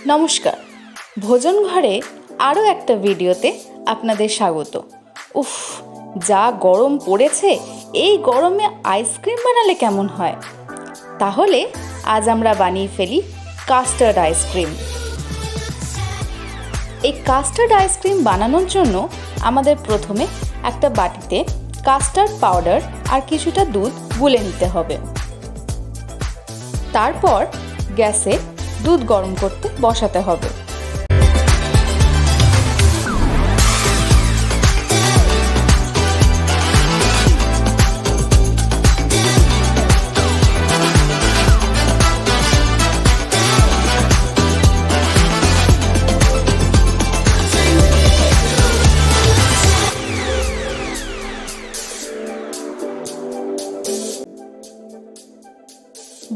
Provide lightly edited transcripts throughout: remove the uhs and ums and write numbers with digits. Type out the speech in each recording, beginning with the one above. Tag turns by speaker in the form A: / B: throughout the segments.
A: নমস্কার, ভোজন ঘরে আরও একটা ভিডিওতে আপনাদের স্বাগত। উফ, যা গরম পড়েছে, এই গরমে আইসক্রিম বানালে কেমন হয়? তাহলে আজ আমরা বানিয়ে ফেলি কাস্টার্ড আইসক্রিম। এই কাস্টার্ড আইসক্রিম বানানোর জন্য আমাদের প্রথমে একটা বাটিতে কাস্টার্ড পাউডার আর কিছুটা দুধ গুলে নিতে হবে। তারপর গ্যাসে দুধ গরম করতে বসাতে হবে।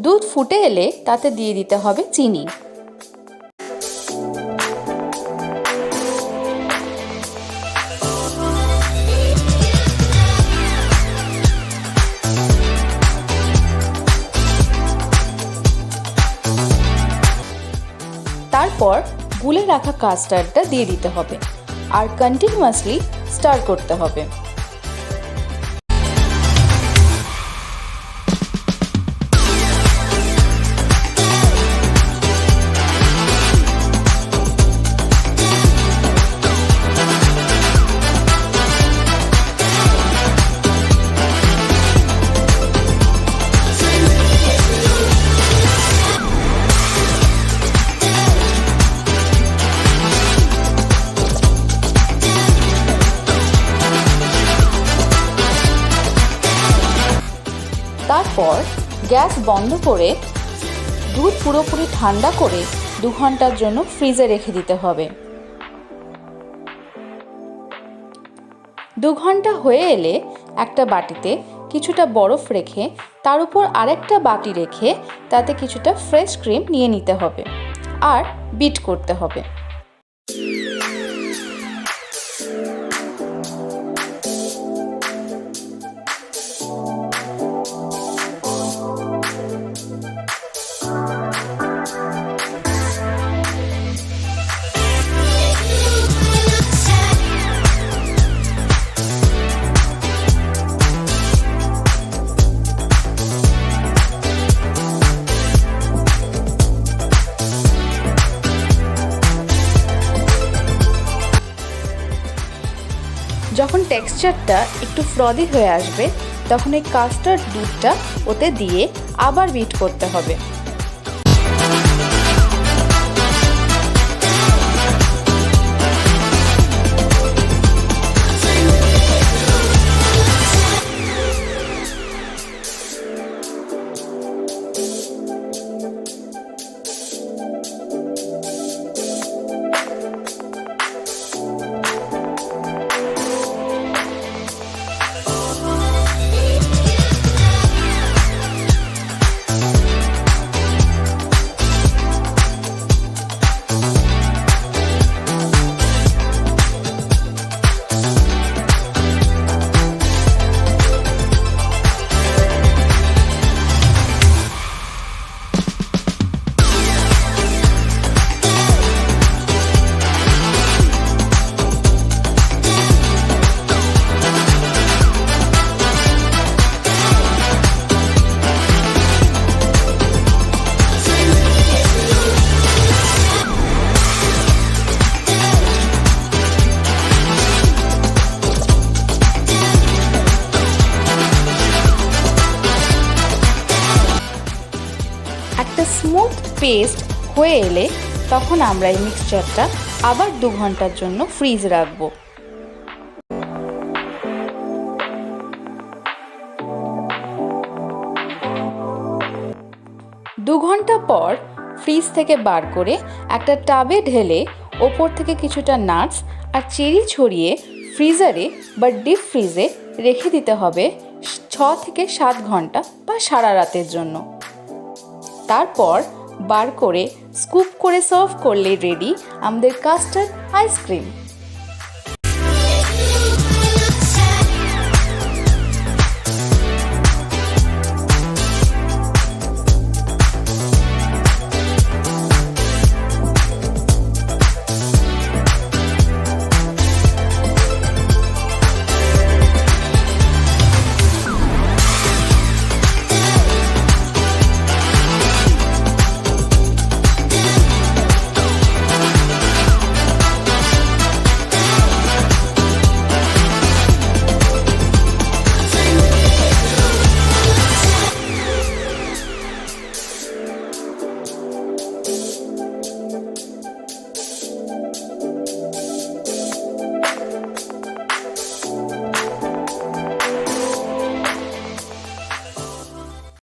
A: দুধ ফুটে এলে তাতে দিয়ে দিতে হবে চিনি। তারপর গুলে রাখা কাস্টার্ডটা দিয়ে দিতে হবে আর কন্টিনিউয়াসলি স্টার করতে হবে। তারপর গ্যাস বন্ধ করে দুধ পুরোপুরি ঠান্ডা করে 2 ঘন্টার জন্য ফ্রিজে রেখে দিতে হবে। 2 ঘন্টা হয়ে এলে একটা বাটিতে কিছুটা বরফ রেখে তার উপর আরেকটা বাটি রেখে তাতে কিছুটা ফ্রেশ ক্রিম নিয়ে নিতে হবে আর বিট করতে হবে। যখন টেক্সচারটা একটু ফ্রদি হয়ে আসবে তখন এই কাস্টার্ড দুধটা ওতে দিয়ে আবার বিট করতে হবে। একটা স্মুথ পেস্ট হয়ে এলে তখন আমরা এই মিক্সচারটা আবার 2 ঘন্টার জন্য ফ্রিজে রাখবো। 2 ঘন্টা পর ফ্রিজ থেকে বার করে একটা টাবে ঢেলে ওপর থেকে কিছুটা নাটস আর চেরি ছড়িয়ে ফ্রিজারে বা ডিপ ফ্রিজে রেখে দিতে হবে 6 থেকে 7 ঘন্টা বা সারা রাতের জন্য। তারপর বার করে স্কুপ করে সার্ভ করলে রেডি আমাদের কাস্টার্ড আইসক্রিম।